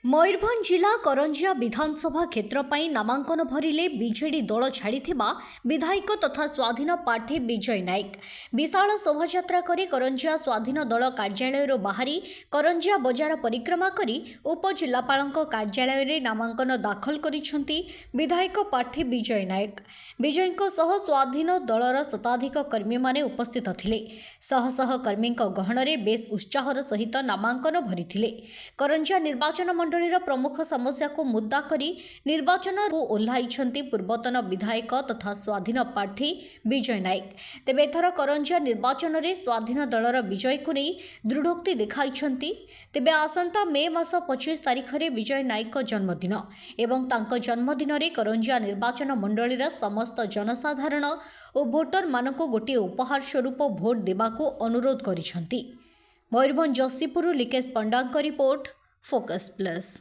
मयूरभंज जिला करंजिया विधानसभा क्षेत्र पर नामांकन भरिले बीजेडी दल छाड़िथिबा विधायक तथा स्वाधीन प्रार्थी विजय नायक विशाल शोभायात्रा करी करंजिया स्वाधीन दल कार्यालय बाहरी करंजिया बजार परिक्रमा करी उपजिल्लापालଙ୍କ कार्यालय रे नामांकन दाखल करिसेंती विधायक प्रार्थी विजय नायक। विजयଙ୍କ सह स्वाधीन दलर शताधिक कर्मी माने उपस्थित थिले। शह शह कर्मी गहणरे बेस उत्साहर सहित नामांकन भरिथिले। करंजिया निर्वाचन मंडलीर प्रमुख समस्या को मुद्दा करी निर्वाचन को ओह्लाइछंती पूर्वतन विधायक तथा स्वाधीन प्रार्थी विजय नायक। तेबे एथर करंजिया निर्वाचन रे स्वाधीन दलर विजय को नहीं दृढ़ोक्ति देखाइछंती। तेबे आसंता मे मास 25 तारिख रे विजय नायक जन्मदिन एवं तांको जन्मदिन रे करंजिया निर्वाचन मंडलीर समस्त जनसाधारण और भोटर मानक गोटे उपहार स्वरूप भोट देबाकू अनुरोध करिछंती। मयूरभंज जसीपुर लिकेश पंडांक रिपोर्ट फोकस प्लस।